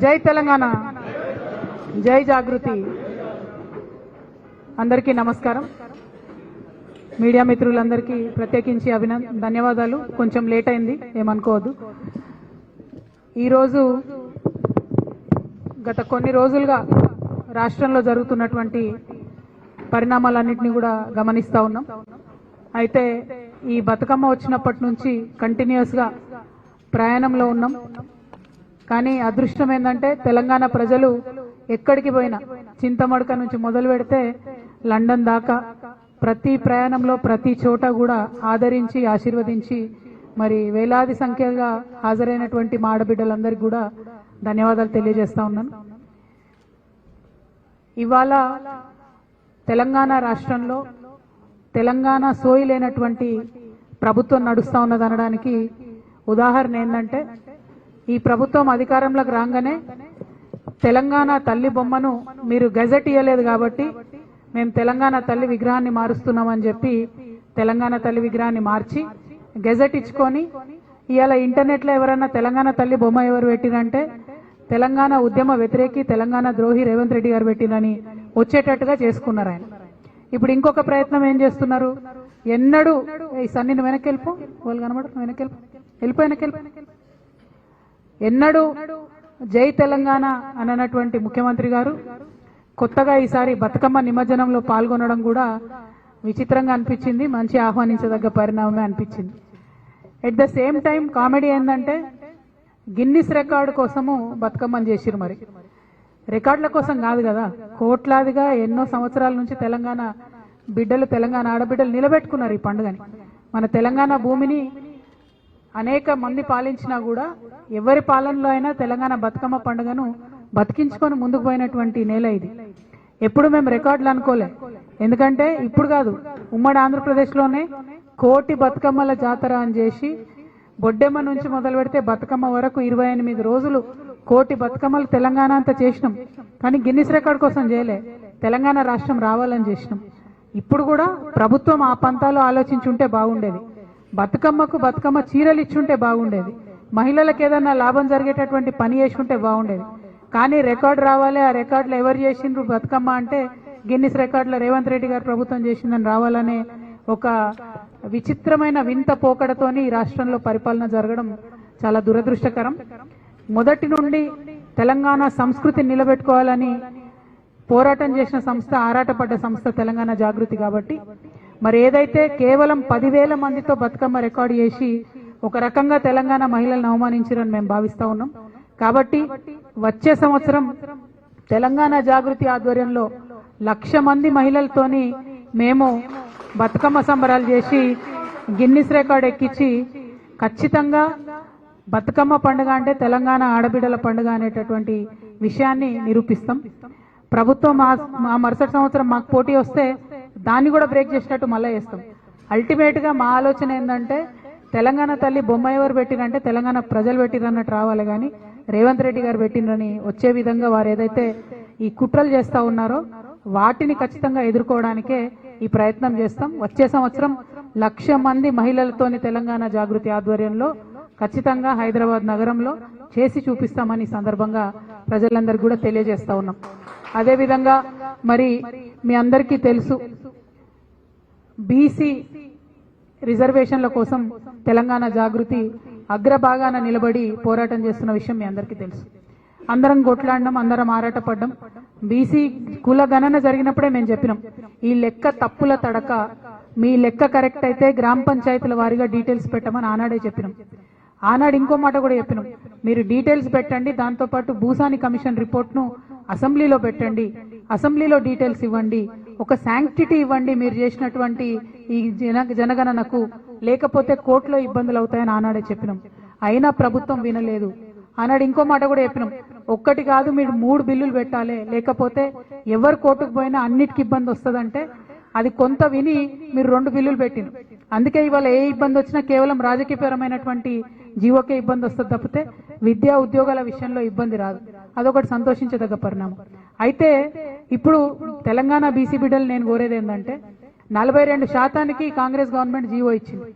జై తెలంగాణ, జై జాగృతి. అందరికీ నమస్కారం. మీడియా మిత్రులందరికీ ప్రత్యేకించి ధన్యవాదాలు. కొంచెం లేట్ అయింది, ఏమనుకోవద్దు. ఈరోజు గత కొన్ని రోజులుగా రాష్ట్రంలో జరుగుతున్నటువంటి పరిణామాలన్నింటినీ కూడా గమనిస్తూ ఉన్నాం. అయితే ఈ బతుకమ్మ వచ్చినప్పటి నుంచి కంటిన్యూస్గా ప్రయాణంలో ఉన్నాం. కానీ అదృష్టం ఏంటంటే తెలంగాణ ప్రజలు ఎక్కడికి పోయినా, చింతమడక నుంచి మొదలు పెడితే లండన్ దాకా ప్రతి ప్రయాణంలో ప్రతి చోట కూడా ఆదరించి ఆశీర్వదించి మరి వేలాది సంఖ్యగా హాజరైనటువంటి మా ఆడబిడ్డలందరికీ కూడా ధన్యవాదాలు తెలియజేస్తా ఉన్నాను. ఇవాళ తెలంగాణ రాష్ట్రంలో తెలంగాణ సోయి లేనటువంటి ప్రభుత్వం నడుస్తూ ఉన్నదనడానికి ఉదాహరణ ఏంటంటే, ఈ ప్రభుత్వం అధికారంలోకి రాగానే తెలంగాణ తల్లి బొమ్మను మీరు గెజెట్ ఇవ్వలేదు కాబట్టి మేము తెలంగాణ తల్లి విగ్రహాన్ని మారుస్తున్నామని చెప్పి తెలంగాణ తల్లి విగ్రహాన్ని మార్చి గెజెట్ ఇచ్చుకొని ఇవాళ ఇంటర్నెట్లో ఎవరైనా తెలంగాణ తల్లి బొమ్మ ఎవరు పెట్టినంటే తెలంగాణ ఉద్యమ వ్యతిరేకి, తెలంగాణ ద్రోహి రేవంత్ రెడ్డి గారు పెట్టినని వచ్చేటట్టుగా చేసుకున్నారు ఆయన. ఇప్పుడు ఇంకొక ప్రయత్నం ఏం చేస్తున్నారు, ఎన్నడూ ఈ సన్నిని వెనక్కి వెళ్ళిపో, వాళ్ళు కనబడరు, వెనక్కి ఎన్నడూ జై తెలంగాణ అన్నటువంటి ముఖ్యమంత్రి గారు కొత్తగా ఈసారి బతుకమ్మ నిమజ్జనంలో పాల్గొనడం కూడా విచిత్రంగా అనిపించింది. మంచి ఆహ్వానించదగ్గ పరిణామమే అనిపించింది. At the same time comedy ఏంటంటే, గిన్నిస్ రికార్డు కోసము బతుకమ్మని చేసిరు. మరి రికార్డుల కోసం కాదు కదా, కోట్లాదిగా ఎన్నో సంవత్సరాల నుంచి తెలంగాణ బిడ్డలు, తెలంగాణ ఆడబిడ్డలు నిలబెట్టుకున్నారు ఈ పండుగని. మన తెలంగాణ భూమిని అనేక మంది పాలించినా కూడా ఎవరి పాలనలో అయినా తెలంగాణ బతుకమ్మ పండుగను బతికించుకొని ముందుకు పోయినటువంటి నేల ఇది. ఎప్పుడు మేము రికార్డులు అనుకోలే, ఎందుకంటే ఇప్పుడు కాదు, ఉమ్మడి ఆంధ్రప్రదేశ్లోనే కోటి బతుకమ్మల జాతర అని చేసి బొడ్డెమ్మ నుంచి మొదలు పెడితే బతుకమ్మ వరకు 28 రోజులు కోటి బతుకమ్మలు తెలంగాణ అంతా చేసినాం. కానీ గిన్నిస్ రికార్డు కోసం చేయలే, తెలంగాణ రాష్ట్రం రావాలని చేసినాం. ఇప్పుడు కూడా ప్రభుత్వం ఆ పంతాలో ఆలోచించుంటే బాగుండేది. బతుకమ్మ చీరలు ఇచ్చుంటే బాగుండేది. మహిళలకు ఏదైనా లాభం జరిగేటటువంటి పని చేసుకుంటే బాగుండేది. కానీ రికార్డు రావాలి, ఆ రికార్డులో ఎవరు చేసిండ్రు బతుకమ్మ అంటే గిన్నిస్ రికార్డులో రేవంత్ రెడ్డి గారు ప్రభుత్వం చేసిందని రావాలనే ఒక విచిత్రమైన వింత పోకడతోని ఈ రాష్ట్రంలో పరిపాలన జరగడం చాలా దురదృష్టకరం. మొదటి నుండి తెలంగాణ సంస్కృతిని నిలబెట్టుకోవాలని పోరాటం చేసిన సంస్థ, ఆరాటపడ్డ సంస్థ తెలంగాణ జాగృతి. కాబట్టి మరి ఏదైతే కేవలం 10,000 మందితో బతుకమ్మ రికార్డు చేసి ఒక రకంగా తెలంగాణ మహిళలను అవమానించారని మేము భావిస్తా ఉన్నాం. కాబట్టి వచ్చే సంవత్సరం తెలంగాణ జాగృతి ఆధ్వర్యంలో 1,00,000 మంది మహిళలతోని మేము బతుకమ్మ సంబరాలు చేసి గిన్నిస్ రికార్డు ఎక్కించి ఖచ్చితంగా బతుకమ్మ పండుగ అంటే తెలంగాణ ఆడబిడ్డల పండుగ అనేటటువంటి విషయాన్ని నిరూపిస్తాం. ప్రభుత్వం ఆ మరుసటి సంవత్సరం మాకు పోటీ వస్తే దాన్ని కూడా బ్రేక్ చేసినట్టు మళ్ళీ చేస్తాం. అల్టిమేట్ గా మా ఆలోచన ఏంటంటే, తెలంగాణ తల్లి బొమ్మ ఎవరు పెట్టిరంటే తెలంగాణ ప్రజలు పెట్టిరన్నట్టు రావాలి, కానీ రేవంత్ రెడ్డి గారు పెట్టినని వచ్చే విధంగా వారు ఏదైతే ఈ కుట్రలు చేస్తా ఉన్నారో వాటిని ఖచ్చితంగా ఎదుర్కోవడానికే ఈ ప్రయత్నం చేస్తాం. వచ్చే సంవత్సరం 1,00,000 మంది మహిళలతోని తెలంగాణ జాగృతి ఆధ్వర్యంలో ఖచ్చితంగా హైదరాబాద్ నగరంలో చేసి చూపిస్తామని సందర్భంగా ప్రజలందరికీ కూడా తెలియజేస్తా ఉన్నాం. అదేవిధంగా మరి మీ అందరికీ తెలుసు, బీసీ రిజర్వేషన్ల కోసం తెలంగాణ జాగృతి అగ్రభాగాన నిలబడి పోరాటం చేస్తున్న విషయం మీ అందరికీ తెలుసు. అందరం కొట్లాడినాం, అందరం ఆరాటపడ్డాం. బీసీ కుల గణన జరిగినప్పుడే మేము చెప్పినాం, ఈ లెక్క తప్పుల తడక, మీ లెక్క కరెక్ట్ అయితే గ్రామ పంచాయతీల వారీగా డీటెయిల్స్ పెట్టమని ఆనాడే చెప్పినాం. ఆనాడు ఇంకో మాట కూడా చెప్పినాం, మీరు డీటెయిల్స్ పెట్టండి, దాంతోపాటు భూసాని కమిషన్ రిపోర్ట్ను అసెంబ్లీలో పెట్టండి, అసెంబ్లీలో డీటెయిల్స్ ఇవ్వండి, ఒక శాంక్టిటీ ఇవ్వండి మీరు చేసినటువంటి ఈ జనగణనకు, లేకపోతే కోర్టులో ఇబ్బందులు అవుతాయని ఆనాడే చెప్పినాం. అయినా ప్రభుత్వం వినలేదు. ఆనాడు ఇంకో మాట కూడా చెప్పినాం, ఒక్కటి కాదు మీరు 3 బిల్లులు పెట్టాలి, లేకపోతే ఎవరు కోర్టుకు పోయినా అన్నిటికీ ఇబ్బంది వస్తుందంటే అది కొంత విని మీరు 2 బిల్లులు పెట్టిన. అందుకే ఇవాళ ఏ ఇబ్బంది వచ్చినా కేవలం రాజకీయపరమైనటువంటి జీవోకే ఇబ్బంది వస్తుంది తప్పితే విద్యా ఉద్యోగాల విషయంలో ఇబ్బంది రాదు. అదొకటి సంతోషించదగ్గ పరిణామం. అయితే ఇప్పుడు తెలంగాణ బీసీ బిడ్డలు నేను కోరేది ఏంటంటే, 42% కాంగ్రెస్ గవర్నమెంట్ జీవో ఇచ్చింది.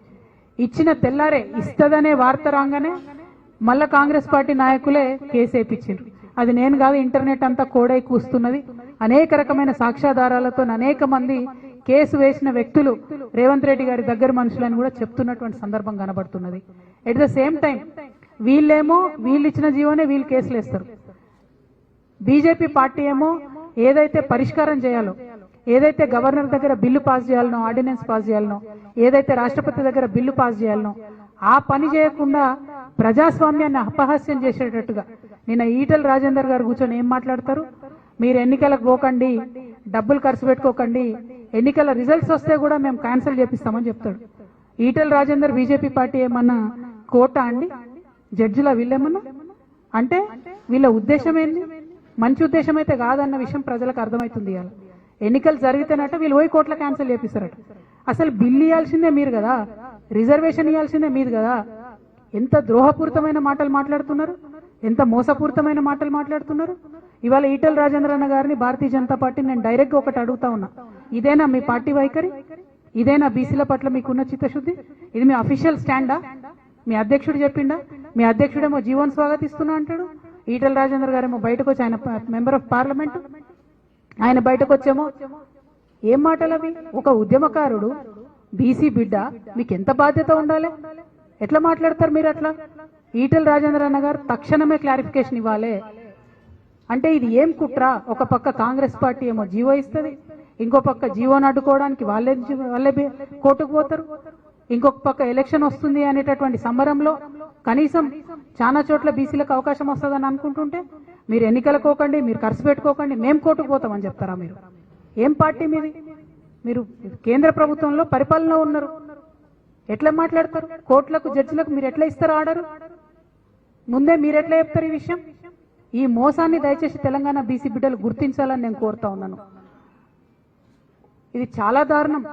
ఇచ్చిన తెల్లారే ఇస్తదనే వార్త రాగానే మళ్ళా కాంగ్రెస్ పార్టీ నాయకులే కేసు వేయించారు. అది నేను కాదు, ఇంటర్నెట్ అంతా కోడై కూస్తున్నది. అనేక రకమైన సాక్ష్యాధారాలతో అనేక మంది కేసు వేసిన వ్యక్తులు రేవంత్ రెడ్డి గారి దగ్గర మనుషులని కూడా చెప్తున్నటువంటి సందర్భం కనబడుతున్నది. ఎట్ ద సేమ్ టైం వీళ్ళేమో వీళ్ళు ఇచ్చిన జీవోనే వీళ్ళు కేసులు వేస్తారు. బీజేపీ పార్టీ ఏమో ఏదైతే పరిష్కారం చేయాలో, ఏదైతే గవర్నర్ దగ్గర బిల్లు పాస్ చేయాలనో, ఆర్డినెన్స్ పాస్ చేయాలనో, ఏదైతే రాష్ట్రపతి దగ్గర బిల్లు పాస్ చేయాలనో ఆ పని చేయకుండా ప్రజాస్వామ్యాన్ని అపహాస్యం చేసేటట్టుగా నిన్న ఈటెల రాజేందర్ గారు కూర్చొని ఏం మాట్లాడతారు, మీరు ఎన్నికలకు పోకండి, డబ్బులు ఖర్చు పెట్టుకోకండి, ఎన్నికల రిజల్ట్స్ వస్తే కూడా మేము క్యాన్సిల్ చేపిస్తామని చెప్తాడు. ఈటెల రాజేందర్ బీజేపీ పార్టీ ఏమన్నా కోట అండి? జడ్జిల వీళ్ళేమన్నా అంటే వీళ్ళ ఉద్దేశం ఏంది? మంచి ఉద్దేశం అయితే కాదన్న విషయం ప్రజలకు అర్థమవుతుంది. ఇవాళ ఎన్నికలు జరిగితేనట వీళ్ళు పోయి కోట్ల క్యాన్సిల్ చేపిస్తారట. అసలు బిల్లు ఇవ్వాల్సిందే మీరు కదా, రిజర్వేషన్ ఇవ్వాల్సిందే మీరు కదా. ఎంత ద్రోహపూరితమైన మాటలు మాట్లాడుతున్నారు, ఎంత మోసపూరితమైన మాటలు మాట్లాడుతున్నారు. ఇవాళ ఈటెల రాజేంద్ర అన్న గారిని భారతీయ జనతా పార్టీ నేను డైరెక్ట్ గా ఒకటి అడుగుతా ఉన్నా, ఇదేనా మీ పార్టీ వైఖరి? ఇదేనా బీసీల పట్ల మీకున్న చిత్తశుద్ధి? ఇది మీ అఫీషియల్ స్టాండా? మీ అధ్యక్షుడు చెప్పిండా? మీ అధ్యక్షుడేమో జీవన్ స్వాగతిస్తున్నా అంటాడు, ఈటెల రాజేందర్ గారేమో బయటకు వచ్చి, ఆయన మెంబర్ ఆఫ్ పార్లమెంట్, ఆయన బయటకు వచ్చేమో ఏం మాటలు అవి? ఒక ఉద్యమకారుడు, బీసీ బిడ్డ, మీకు ఎంత బాధ్యత ఉండాలి? ఎట్లా మాట్లాడతారు మీరు అట్లా? ఈటెల రాజేందర్ అన్న గారు తక్షణమే క్లారిఫికేషన్ ఇవ్వాలి. అంటే ఇది ఏం కుట్ర? ఒక పక్క కాంగ్రెస్ పార్టీ ఏమో జీవో ఇస్తుంది, ఇంకో పక్క జీవోను అడ్డుకోవడానికి వాళ్ళే కోర్టుకు పోతారు, ఇంకొక పక్క ఎలక్షన్ వస్తుంది అనేటటువంటి సంబరంలో కనీసం చాలా చోట్ల బీసీలకు అవకాశం వస్తుందని అనుకుంటుంటే మీరు ఎన్నికలకు పోకండి, మీరు ఖర్చు పెట్టుకోకండి, మేము కోర్టుకు పోతామని చెప్తారా? మీరు ఏం పార్టీ మీది? మీరు కేంద్ర ప్రభుత్వంలో పరిపాలన ఉన్నారు, ఎట్లా మాట్లాడతారు? కోర్టులకు జడ్జిలకు మీరు ఎట్లా ఇస్తారు ఆర్డర్? ముందే మీరు ఎట్లా చెప్తారు ఈ విషయం? ఈ మోసాన్ని దయచేసి తెలంగాణ బీసీ బిడ్డలు గుర్తించాలని నేను కోరుతా ఉన్నాను. ఇది చాలా దారుణం.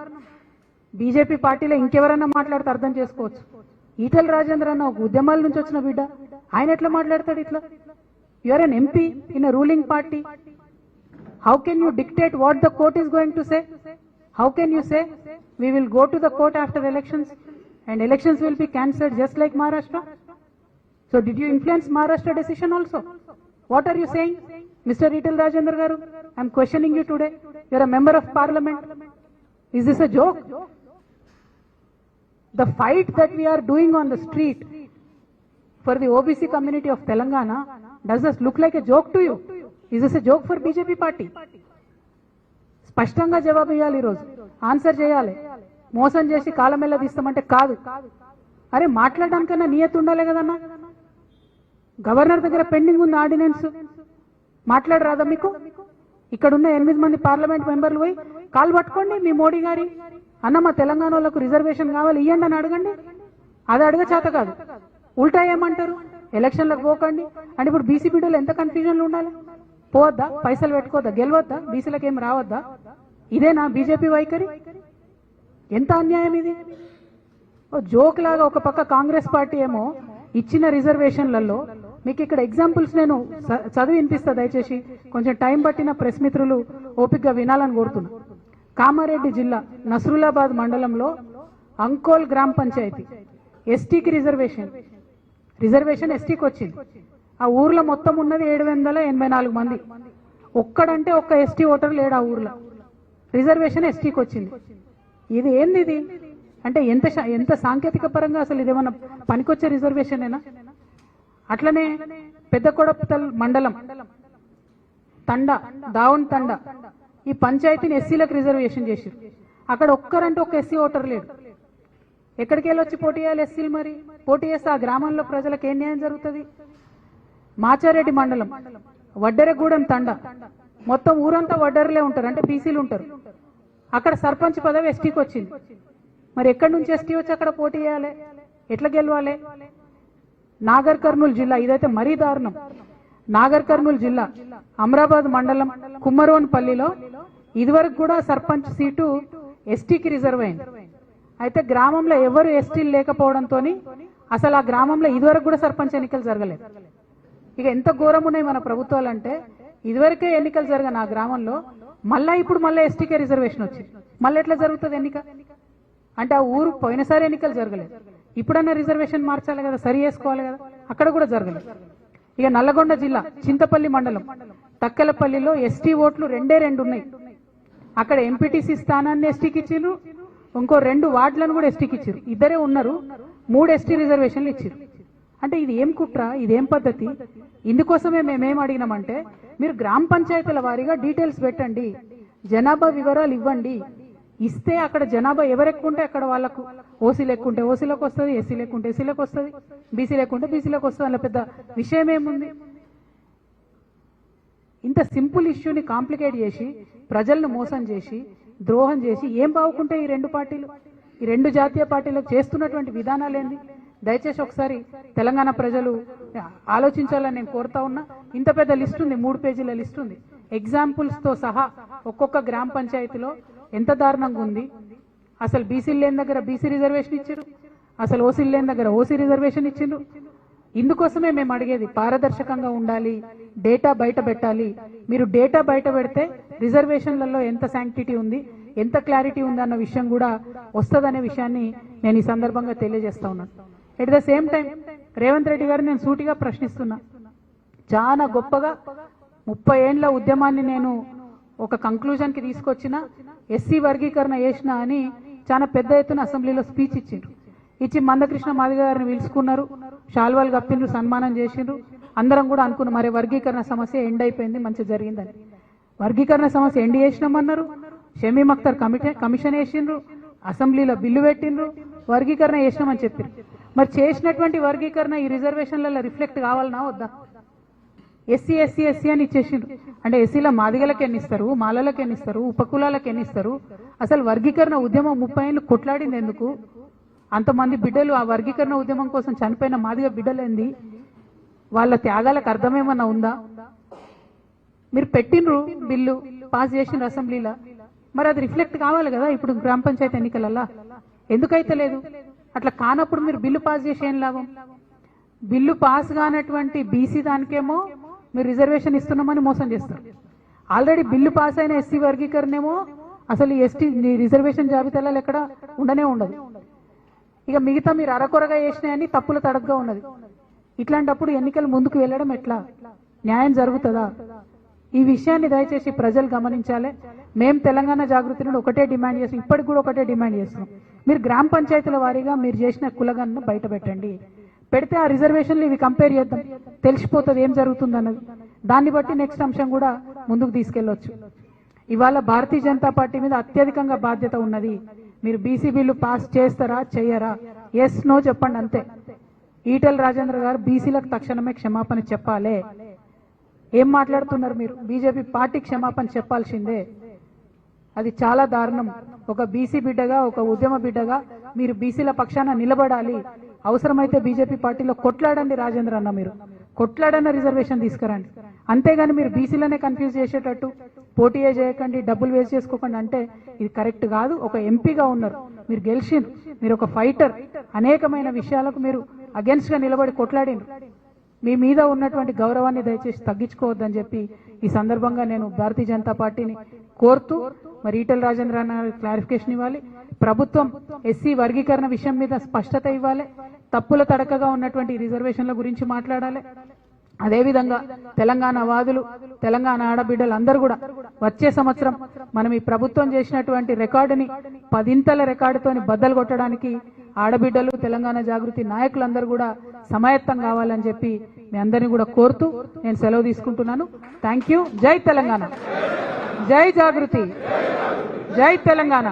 బీజేపీ పార్టీలో ఇంకెవరైనా మాట్లాడితే అర్థం చేసుకోవచ్చు. ఈటెల రాజేందర్ అన్న ఒక ఉద్యమాల నుంచి వచ్చిన బిడ్డ, ఆయన ఎట్లా మాట్లాడతాడు ఇట్లా? You are an MP in a ruling party. How can you dictate what the court is going to say? How can you say we will go to the court after elections and elections will be cancelled just like Maharashtra? So did you influence Maharashtra decision also? What are you saying, Mr. Etal Rajendra Garu? I am questioning you today. You are a member of parliament. Is this a joke? The fight that we are doing on the street for the OBC community of Telangana, does this look like a joke to you? Is this a joke for BJP party? స్పష్టంగా జవాబు ఇవ్వాలి, ఈరోజు answer చేయాలి. మోసం చేసి కాలమెల్ల తీస్తామంటే కాదు. అరే మాట్లాడడానికన్నా నియత ఉండాలి కదన్నా. గవర్నర్ దగ్గర పెండింగ్ ఉంది ఆర్డినెన్స్, మాట్లాడరాదా మీకు? ఇక్కడున్న 8 మంది పార్లమెంట్ మెంబర్లు పోయి కాలు పట్టుకోండి మీ మోడీ గారి, అన్న మా తెలంగాణ వాళ్ళకు రిజర్వేషన్ కావాలి ఇవ్వండి అని అడగండి. అది అడగ చేత కాదు, ఉల్టా ఏమంటారు? ఎలక్షన్లకు పోకండి అంటే ఇప్పుడు బీసీ బిడ్డలు ఎంత కన్ఫ్యూజన్లు ఉండాలి? పోవద్దా? పైసలు పెట్టుకోవద్దా? గెలవద్దా? బీసీలకు ఏం రావద్దా? ఇదేనా బీజేపీ వైఖరి? ఎంత అన్యాయం ఇది! జోక్ లాగా ఒక పక్క కాంగ్రెస్ పార్టీ ఏమో ఇచ్చిన రిజర్వేషన్లలో, మీకు ఇక్కడ ఎగ్జాంపుల్స్ నేను చదివి వినిపిస్తా, దయచేసి కొంచెం టైం పట్టిన ప్రెస్ మిత్రులు ఓపికగా వినాలని కోరుతున్నా. కామారెడ్డి జిల్లా నస్రులాబాద్ మండలంలో అంకోల్ గ్రామ పంచాయతీ ఎస్టీకి రిజర్వేషన్ ఎస్టీకి వచ్చింది. ఆ ఊర్లో మొత్తం ఉన్నది 784 మంది. ఒక్కడంటే ఒక్క ఎస్టీ ఓటర్ లేడు ఆ ఊర్లో. రిజర్వేషన్ ఎస్టీకి వచ్చింది. ఇది ఏంది ఇది? అంటే ఎంత సాంకేతిక పరంగా అసలు ఇదేమన్నా పనికొచ్చే రిజర్వేషనేనా? అట్లనే పెద్ద కొడపతల్ మండలం దావన్ తండ ఈ పంచాయతీని ఎస్సీలకు రిజర్వేషన్ చేశారు. అక్కడ ఒక్కరంటే ఒక్క ఎస్సీ ఓటర్ లేడు. ఎక్కడికి వెళ్ళొచ్చి పోటీ చేయాలి ఎస్సీలు? మరి పోటీ చేస్తే ఆ గ్రామంలో ప్రజలకు ఏం న్యాయం జరుగుతుంది? మాచారెడ్డి మండలం వడ్డెరగూడెం తండ, మొత్తం ఊరంతా వడ్డెరలే ఉంటారు, అంటే బీసీలు ఉంటారు. అక్కడ సర్పంచ్ పదవి ఎస్టీకి వచ్చింది. మరి ఎక్కడి నుంచి ఎస్టీ వచ్చి అక్కడ పోటీ చేయాలి? ఎట్లా గెలవాలి? నాగర్ కర్నూలు జిల్లా, ఇదైతే మరీ దారుణం. నాగర్ కర్నూలు జిల్లా అమరాబాద్ మండలం కుమ్మరోన్పల్లిలో ఇదివరకు కూడా సర్పంచ్ సీటు ఎస్టీకి రిజర్వ్ అయింది. అయితే గ్రామంలో ఎవరు ఎస్టీలు లేకపోవడంతో అసలు ఆ గ్రామంలో ఇదివరకు కూడా సర్పంచ్ ఎన్నికలు జరగలేదు. ఇక ఎంత ఘోరం ఉన్నాయి మన ప్రభుత్వాలు అంటే, ఇదివరకే ఎన్నికలు జరగని ఆ గ్రామంలో ఇప్పుడు మళ్ళీ ఎస్టీకే రిజర్వేషన్ వచ్చింది. మళ్ళీ ఎట్లా జరుగుతుంది ఎన్నిక? అంటే ఆ ఊరు పోయినసారి ఎన్నికలు జరగలేదు, ఇప్పుడన్నా రిజర్వేషన్ మార్చాలి కదా, సరి చేసుకోవాలి కదా. అక్కడ కూడా జరగలేదు. ఇక నల్లగొండ జిల్లా చింతపల్లి మండలం తక్కెలపల్లిలో ఎస్టీ ఓట్లు రెండు ఉన్నాయి. అక్కడ ఎంపీటీసీ స్థానాన్ని ఎస్టీకి ఇచ్చిండ్రు, ఇంకో 2 వార్డులను కూడా ఎస్టీకి ఇచ్చారు. ఇద్దరే ఉన్నారు, 3 ఎస్టీ రిజర్వేషన్లు ఇచ్చారు. అంటే ఇది ఏం కుట్ర, ఇదేం పద్ధతి? ఇందుకోసమే మేమేం అడిగినామంటే మీరు గ్రామ పంచాయతీల వారీగా డీటెయిల్స్ పెట్టండి, జనాభా వివరాలు ఇవ్వండి. ఇస్తే అక్కడ జనాభా ఎవరు ఎక్కువ ఉంటే అక్కడ వాళ్ళకు ఓసీ లెక్కుంటే ఓసీలకు వస్తుంది, ఎస్సీ లెక్కుంటే ఎస్సీలకు వస్తుంది, బీసీ లెక్కుంటే బీసీలకు వస్తుంది. అలా పెద్ద విషయం ఏముంది? ఇంత సింపుల్ ఇష్యూని కాంప్లికేట్ చేసి ప్రజలను మోసం చేసి ద్రోహం చేసి ఏం బాగుకుంటే ఈ 2 పార్టీలు, ఈ 2 జాతీయ పార్టీలకు చేస్తున్నటువంటి విధానాలు ఏంది? దయచేసి ఒకసారి తెలంగాణ ప్రజలు ఆలోచించాలని నేను కోరుతా ఉన్నా. ఇంత పెద్ద లిస్ట్ ఉంది, 3 పేజీల లిస్ట్ ఉంది, ఎగ్జాంపుల్స్ తో సహా ఒక్కొక్క గ్రామ పంచాయతీలో ఎంత దారుణంగా ఉంది. అసలు బీసీలు లేని దగ్గర బీసీ రిజర్వేషన్ ఇచ్చారు, అసలు ఓసీలు లేని దగ్గర ఓసీ రిజర్వేషన్ ఇచ్చిండ్రు. ఇందుకోసమే మేము అడిగేది పారదర్శకంగా ఉండాలి, డేటా బయట పెట్టాలి. మీరు డేటా బయట పెడితే రిజర్వేషన్లలో ఎంత శాంక్టిటీ ఉంది, ఎంత క్లారిటీ ఉంది అన్న విషయం కూడా వస్తుందనే విషయాన్ని నేను ఈ సందర్భంగా తెలియజేస్తా ఉన్నాను. At the same time Revanth Reddy గారు నేను సూటిగా ప్రశ్నిస్తున్నా. చాలా గొప్పగా 30 ఏండ్ల ఉద్యమాన్ని నేను ఒక కంక్లూజన్ కి తీసుకొచ్చిన, ఎస్సీ వర్గీకరణ చేసిన అని చాలా పెద్ద ఎత్తున అసెంబ్లీలో స్పీచ్ ఇచ్చిండ్రు. ఇచ్చి మందకృష్ణ మాదిగ గారిని పిలుచుకున్నారు, షాల్వాలు కప్పిండ్రు, సన్మానం చేసిండ్రు. అందరం కూడా అనుకున్నాం మరి వర్గీకరణ సమస్య ఎండ్ అయిపోయింది, మంచి జరిగిందని. వర్గీకరణ సమస్య ఎండ్ చేసినామన్నారు, షమీమ్ అఖ్తర్ కమిషన్ వేసిండ్రు, అసెంబ్లీలో బిల్లు పెట్టిండ్రు, వర్గీకరణ చేసినామని చెప్పారు. మరి చేసినటువంటి వర్గీకరణ ఈ రిజర్వేషన్లలో రిఫ్లెక్ట్ కావాలన్నా వద్దా? ఎస్సీ ఎస్సీ ఎస్సీ అని ఇచ్చేసిండ్రు. అంటే ఎస్సీల మాదిగలకు ఎన్నిస్తారు, మాలలకు ఎన్నిస్తారు, ఉపకులాలకు ఎన్నిస్తారు? అసలు వర్గీకరణ ఉద్యమం 30 ఏళ్ళు కొట్లాడింది ఎందుకు? అంతమంది బిడ్డలు ఆ వర్గీకరణ ఉద్యమం కోసం చనిపోయిన మాదిగ బిడ్డలేంది? వాళ్ళ త్యాగాలకు అర్థమేమన్నా ఉందా? మీరు పెట్టినరు బిల్లు, పాస్ చేసిండ్రు అసెంబ్లీలో, మరి అది రిఫ్లెక్ట్ కావాలి కదా ఇప్పుడు గ్రామ పంచాయతీ ఎన్నికలల్లా. ఎందుకైతే లేదు? అట్లా కానప్పుడు మీరు బిల్లు పాస్ చేసి ఏం లాభం? బిల్లు పాస్ కానటువంటి బీసీ దానికేమో మీరు రిజర్వేషన్ ఇస్తున్నామని మోసం చేస్తారు. ఆల్రెడీ బిల్లు పాస్ అయిన ఎస్సీ వర్గీకరణేమో అసలు ఎస్టీ రిజర్వేషన్ జాబితాలలో ఎక్కడ ఉండనే ఉండదు. ఇక మిగతా మీరు అరకొరగా చేసినాయని తప్పుల తడగ్గా ఉన్నది. ఇట్లాంటప్పుడు ఎన్నికలు ముందుకు వెళ్ళడం ఎట్లా? న్యాయం జరుగుతుందా? ఈ విషయాన్ని దయచేసి ప్రజలు గమనించాలి. మేము తెలంగాణ జాగృతి నుండి ఒకటే డిమాండ్ చేస్తాం, ఇప్పటికి కూడా ఒకటే డిమాండ్ చేస్తున్నాం. మీరు గ్రామ పంచాయతీల వారీగా మీరు చేసిన కులగన్ను బయట పెట్టండి. పెడితే ఆ రిజర్వేషన్లు ఇవి కంపేర్ చేద్దాం, తెలిసిపోతుంది ఏం జరుగుతుంది అన్నది. దాన్ని బట్టి నెక్స్ట్ అంశం కూడా ముందుకు తీసుకెళ్లొచ్చు. ఇవాళ భారతీయ జనతా పార్టీ మీద అత్యధికంగా బాధ్యత ఉన్నది. మీరు బీసీ బిల్లు పాస్ చేస్తారా చెయ్యరా? ఎస్ నో చెప్పండి అంతే. ఈటెల రాజేంద్ర గారు బీసీలకు తక్షణమే క్షమాపణ చెప్పాలి. ఏం మాట్లాడుతున్నారు మీరు? బీజేపీ పార్టీ క్షమాపణ చెప్పాల్సిందే. అది చాలా దారుణం. ఒక బీసీ బిడ్డగా, ఒక ఉద్యమ బిడ్డగా మీరు బీసీల పక్షాన నిలబడాలి. అవసరమైతే బీజేపీ పార్టీలో కొట్లాడండి రాజేంద్ర అన్న, మీరు కొట్లాడన్న రిజర్వేషన్ తీసుకురండి. అంతేగాని మీరు బీసీలనే కన్ఫ్యూజ్ చేసేటట్టు పోటీయే చేయకండి, డబ్బులు వేస్ట్ చేసుకోకండి అంటే ఇది కరెక్ట్ కాదు. ఒక ఎంపీగా ఉన్నారు, మీరు గెలిచిండ్రు, మీరు ఒక ఫైటర్. అనేకమైన విషయాలకు మీరు అగెన్స్ట్ గా నిలబడి కొట్లాడిండ్రు. మీ మీద ఉన్నటువంటి గౌరవాన్ని దయచేసి తగ్గించుకోవద్దని చెప్పి ఈ సందర్భంగా నేను భారతీయ జనతా పార్టీని కోరుతూ, మరి ఈటెల రాజేంద్ర అన్న క్లారిఫికేషన్ ఇవ్వాలి. ప్రభుత్వం ఎస్సీ వర్గీకరణ విషయం మీద స్పష్టత ఇవ్వాలి. తప్పుల తడకగా ఉన్నటువంటి రిజర్వేషన్ల గురించి మాట్లాడాలి. అదేవిధంగా తెలంగాణ వాదులు, తెలంగాణ ఆడబిడ్డలు అందరూ కూడా వచ్చే సంవత్సరం మనం ఈ ప్రభుత్వం చేసినటువంటి రికార్డుని 10 రికార్డుతోని బద్దలు కొట్టడానికి ఆడబిడ్డలు, తెలంగాణ జాగృతి నాయకులందరూ కూడా సమాయత్తం కావాలని చెప్పి మీ అందరినీ కూడా కోరుతూ నేను సెలవు తీసుకుంటున్నాను. Thank you. జై తెలంగాణ, జై జాగృతి, జై తెలంగాణ.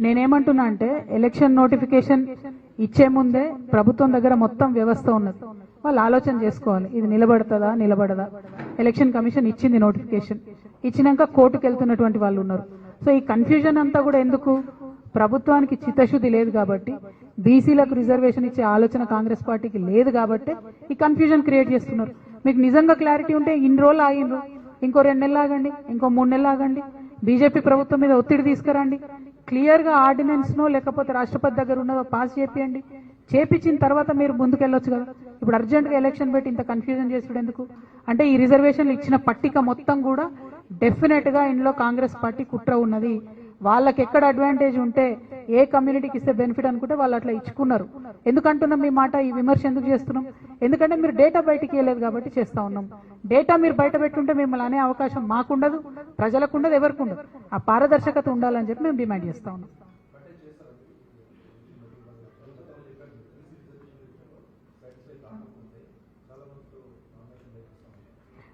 నేనేమంటున్నా అంటే ఎలక్షన్ నోటిఫికేషన్ ఇచ్చే ముందే ప్రభుత్వం దగ్గర మొత్తం వ్యవస్థ ఉన్నది, వాళ్ళు ఆలోచన చేసుకోవాలి ఇది నిలబడుతుందా నిలబడదా. ఎలక్షన్ కమిషన్ ఇచ్చింది నోటిఫికేషన్, ఇచ్చినాక కోర్టుకు వెళ్తున్నటువంటి వాళ్ళు ఉన్నారు. సో ఈ కన్ఫ్యూజన్ అంతా కూడా ఎందుకు? ప్రభుత్వానికి చిత్తశుద్ధి లేదు కాబట్టి, బీసీలకు రిజర్వేషన్ ఇచ్చే ఆలోచన కాంగ్రెస్ పార్టీకి లేదు కాబట్టి ఈ కన్ఫ్యూజన్ క్రియేట్ చేస్తున్నారు. మీకు నిజంగా క్లారిటీ ఉంటే ఇన్ని రోజులు ఆగిండ్రు, ఇంకో 2 నెలలు ఆగండి, ఇంకో 3 నెలలు ఆగండి, బీజేపీ ప్రభుత్వం మీద ఒత్తిడి తీసుకురండి, క్లియర్ గా ఆర్డినెన్స్ నో లేకపోతే రాష్ట్రపతి దగ్గర ఉన్నదో పాస్ చేపియండి. చేపించిన తర్వాత మీరు ముందుకెళ్ళొచ్చు కదా. ఇప్పుడు అర్జెంట్ గా ఎలక్షన్ పెట్టి ఇంత కన్ఫ్యూజన్ చేసుడు ఎందుకు? అంటే ఈ రిజర్వేషన్లు ఇచ్చిన పట్టిక మొత్తం కూడా డెఫినెట్ గా ఇందులో కాంగ్రెస్ పార్టీ కుట్ర ఉన్నది. వాళ్ళకి ఎక్కడ అడ్వాంటేజ్ ఉంటే ఏ కమ్యూనిటీకి ఇస్తే బెనిఫిట్ అనుకుంటే వాళ్ళు అట్లా ఇచ్చుకున్నారు. ఎందుకంటున్నాం మీ మాట ఈ విమర్శ ఎందుకు చేస్తున్నాం? ఎందుకంటే మీరు డేటా బయటికి ఇవ్వలేదు కాబట్టి చేస్తా ఉన్నాం. డేటా మీరు బయట పెట్టుంటే మిమ్మల్ని అనే అవకాశం మాకుండదు, ప్రజలకు ఉండదు, ఎవరికి ఉండదు. ఆ పారదర్శకత ఉండాలని చెప్పి మేము డిమాండ్ చేస్తా ఉన్నాం.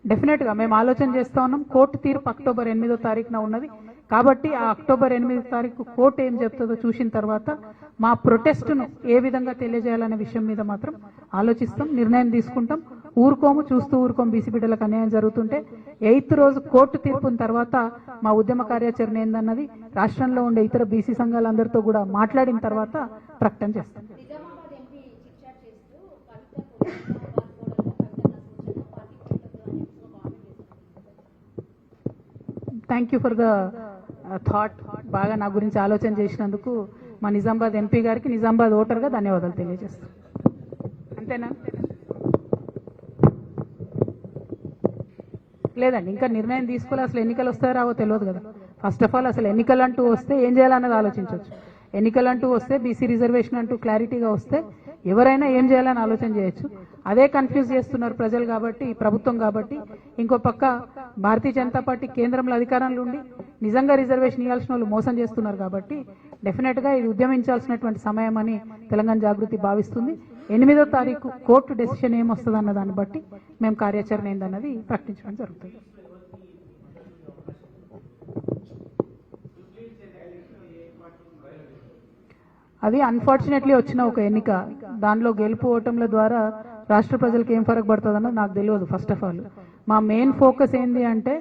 డెఫినెట్ గా మేము ఆలోచన చేస్తా ఉన్నాం. కోర్టు తీర్పు అక్టోబర్ 8వ తారీఖున ఉన్నది కాబట్టి ఆ అక్టోబర్ 8వ తారీఖు కోర్టు ఏం చెప్తుందో చూసిన తర్వాత మా ప్రొటెస్ట్ను ఏ విధంగా తెలియజేయాలనే విషయం మీద మాత్రం ఆలోచిస్తాం, నిర్ణయం తీసుకుంటాం. ఊరుకోము, చూస్తూ ఊరుకోము. బీసీ బిడ్డలకు అన్యాయం జరుగుతుంటే 8th రోజు కోర్టు తీర్పున తర్వాత మా ఉద్యమ కార్యాచరణ ఏందన్నది రాష్ట్రంలో ఉండే ఇతర బీసీ సంఘాలందరితో కూడా మాట్లాడిన తర్వాత ప్రకటన చేస్తాం. Thank you for the thought. బాగా నా గురించి ఆలోచన చేసినందుకు మా నిజామాబాద్ ఎంపీ గారికి, నిజామాబాద్ ఓటర్గా ధన్యవాదాలు తెలియజేస్తాను. అంతేనా? లేదండి, ఇంకా నిర్ణయం తీసుకోవాలి. అసలు ఎన్నికలు వస్తాయో రావో తెలియదు కదా. ఫస్ట్ ఆఫ్ ఆల్ అసలు ఎన్నికలు అంటూ వస్తే ఏం చేయాలన్నది ఆలోచించవచ్చు. ఎన్నికలు అంటూ వస్తే, బీసీ రిజర్వేషన్ అంటూ క్లారిటీగా వస్తే ఎవరైనా ఏం చేయాలని ఆలోచన చేయొచ్చు. అదే కన్ఫ్యూజ్ చేస్తున్నారు ప్రజలు కాబట్టి, ప్రభుత్వం కాబట్టి. ఇంకో పక్క భారతీయ జనతా పార్టీ కేంద్రంలో అధికారంలో ఉండి నిజంగా రిజర్వేషన్ ఇవ్వాల్సిన వాళ్ళు మోసం చేస్తున్నారు కాబట్టి డెఫినెట్ గా ఇది ఉద్యమించాల్సినటువంటి సమయం అని తెలంగాణ జాగృతి భావిస్తుంది. 8వ తారీఖు కోర్టు డెసిషన్ ఏమొస్తుంది అన్న దాన్ని బట్టి మేము కార్యాచరణ ఏందన్నది ప్రకటించడం జరుగుతుంది. అది అన్ఫార్చునేట్లీ వచ్చిన ఒక ఎన్నిక. దానిలో గెలుపు ఓటంల ద్వారా రాష్ట్ర ప్రజలకు ఏం ఫరక్ పడుతుందన్నది నాకు తెలియదు. ఫస్ట్ ఆఫ్ ఆల్ మా మెయిన్ ఫోకస్ ఏంది అంటే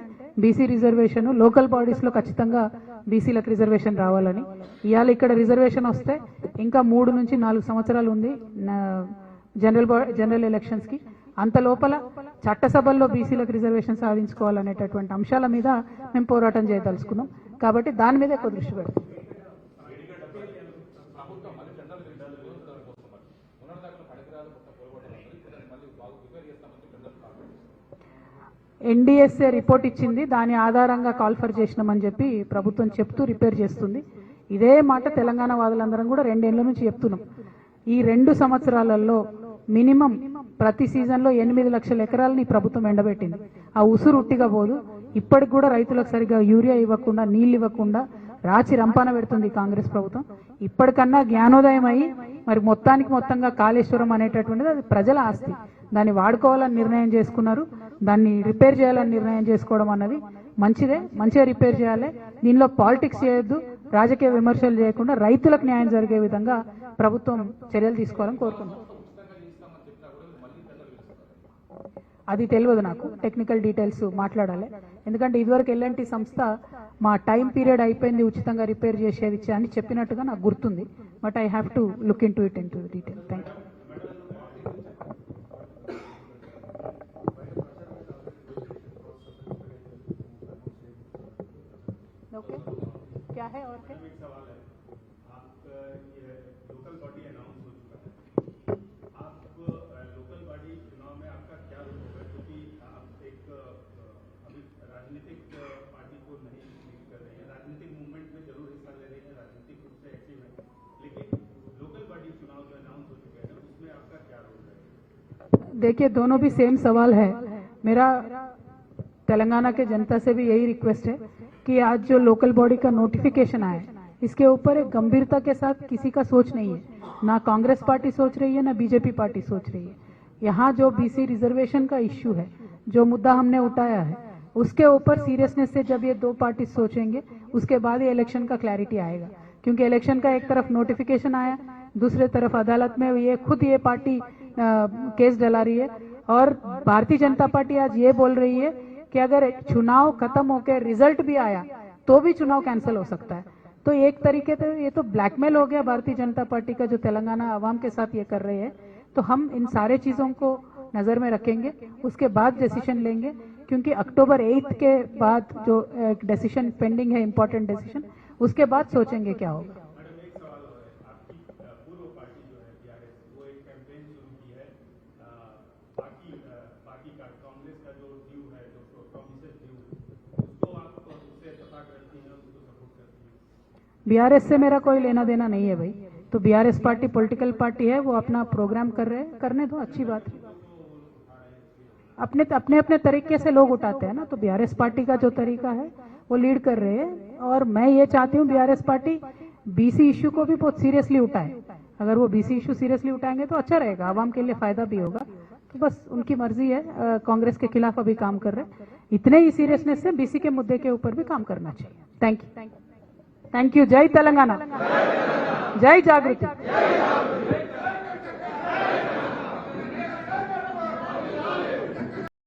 బీసీ రిజర్వేషన్ లోకల్ బాడీస్లో ఖచ్చితంగా బీసీలకు రిజర్వేషన్ రావాలని. ఇవాళ ఇక్కడ రిజర్వేషన్ వస్తే ఇంకా 3 నుంచి 4 సంవత్సరాలు ఉంది జనరల్ ఎలక్షన్స్కి. అంత లోపల చట్టసభల్లో బీసీలకు రిజర్వేషన్ సాధించుకోవాలనేటటువంటి అంశాల మీద మేము పోరాటం చేయదలుచుకున్నాం కాబట్టి దాని మీద ఎక్కువ దృష్టి పెడతాం. ఎన్డీఎస్ఏ రిపోర్ట్ ఇచ్చింది, దాని ఆధారంగా కాల్ఫర్ చేసినామని చెప్పి ప్రభుత్వం చెప్తూ రిపేర్ చేస్తుంది. ఇదే మాట తెలంగాణ వాదులందరం కూడా 2 ఏళ్ల నుంచి చెప్తున్నాం. ఈ 2 సంవత్సరాలలో మినిమం ప్రతి సీజన్లో 8 లక్షల ఎకరాలని ప్రభుత్వం ఎండబెట్టింది. ఆ ఉసురు ఉట్టిగా పోదు. ఇప్పటికి కూడా రైతులకు సరిగా యూరియా ఇవ్వకుండా, నీళ్లు ఇవ్వకుండా రాచి రంపాన పెడుతుంది కాంగ్రెస్ ప్రభుత్వం. ఇప్పటికన్నా జ్ఞానోదయం అయ్యి మరి మొత్తంగా కాళేశ్వరం అనేటటువంటిది అది ప్రజల ఆస్తి, దాన్ని వాడుకోవాలని నిర్ణయం చేసుకున్నారు. దాన్ని రిపేర్ చేయాలని నిర్ణయం చేసుకోవడం అన్నది మంచిదే, మంచిగా రిపేర్ చేయాలి. దీనిలో పాలిటిక్స్ చేయొద్దు, రాజకీయ విమర్శలు చేయకుండా రైతులకు న్యాయం జరిగే విధంగా ప్రభుత్వం చర్యలు తీసుకోవాలని కోరుకుంటున్నాం. అది తెలియదు నాకు, టెక్నికల్ డీటెయిల్స్ మాట్లాడాలి. ఎందుకంటే ఇదివరకు ఎల్ఎన్టీ సంస్థ మా టైం పీరియడ్ అయిపోయింది ఉచితంగా రిపేర్ చేసేది అని చెప్పినట్టుగా నాకు గుర్తుంది. But I have to look in to it in to detail. Thank you. Okay, क्या है और क्या? सवाल है, आप ये लोकल बॉडी अनाउंस हो चुका है, आप लोकल बॉडी चुनाव में आपका क्या रोल होगा? क्योंकि आप एक अभी राजनीतिक पार्टी को नहीं कर रहे हैं, राजनीतिक मूवमेंट में जरूर हिस्सा ले रहे हैं, राजनीतिक रूप से एक्टिव है, लेकिन लोकल बॉडी चुनाव जो अनाउंस हो चुके हैं उसमें आपका क्या रोल रहेगा? देखिए, दोनों भी सेम सवाल है. मेरा तेलंगाना के जनता से भी यही रिक्वेस्ट है कि आज जो लोकल बॉडी का नोटिफिकेशन आया है इसके ऊपर एक गंभीरता के साथ किसी का सोच नहीं है. ना कांग्रेस पार्टी सोच रही है, ना बीजेपी पार्टी सोच रही है. यहाँ जो बीसी रिजर्वेशन का इश्यू है, जो मुद्दा हमने उठाया है, उसके ऊपर सीरियसनेस से जब ये 2 पार्टी सोचेंगे उसके बाद ये इलेक्शन का क्लैरिटी आएगा. क्योंकि इलेक्शन का एक तरफ नोटिफिकेशन आया, दूसरे तरफ अदालत में ये पार्टी केस डला रही है. और भारतीय जनता पार्टी आज ये बोल रही है कि अगर चुनाव खत्म होकर रिजल्ट भी आया तो भी चुनाव कैंसिल हो सकता है. तो एक तरीके से ये तो ब्लैकमेल हो गया भारतीय जनता पार्टी का, जो तेलंगाना आवाम के साथ ये कर रहे हैं. तो हम इन सारे चीजों को नजर में रखेंगे, उसके बाद डिसीजन लेंगे. क्योंकि अक्टूबर 8 के बाद जो डिसीजन पेंडिंग है, इंपॉर्टेंट डिसीजन, उसके बाद सोचेंगे क्या होगा. बीआरएस से मेरा कोई लेना देना नहीं है भाई। तो बीआरएस पार्टी पॉलिटिकल पार्टी है, वो अपना प्रोग्राम कर रहे हैं, करने दो, अच्छी बात है। अपने अपने अपने तरीके से लोग उठाते हैं ना, तो बीआरएस पार्टी का जो तरीका है वो लीड कर रहे हैं। और मैं ये चाहती हूँ बीआरएस पार्टी बीसी इश्यू को भी बहुत सीरियसली उठाए। अगर वो बीसी इश्यू सीरियसली उठाएंगे तो अच्छा रहेगा, आवाम के लिए फायदा भी होगा। तो बस उनकी मर्जी है, कांग्रेस के खिलाफ अभी काम कर रहे हैं। इतने ही सीरियसनेस से बीसी के मुद्दे के ऊपर भी काम करना चाहिए। Thank you, thank you. जय तेलंगाना, जय जागृति।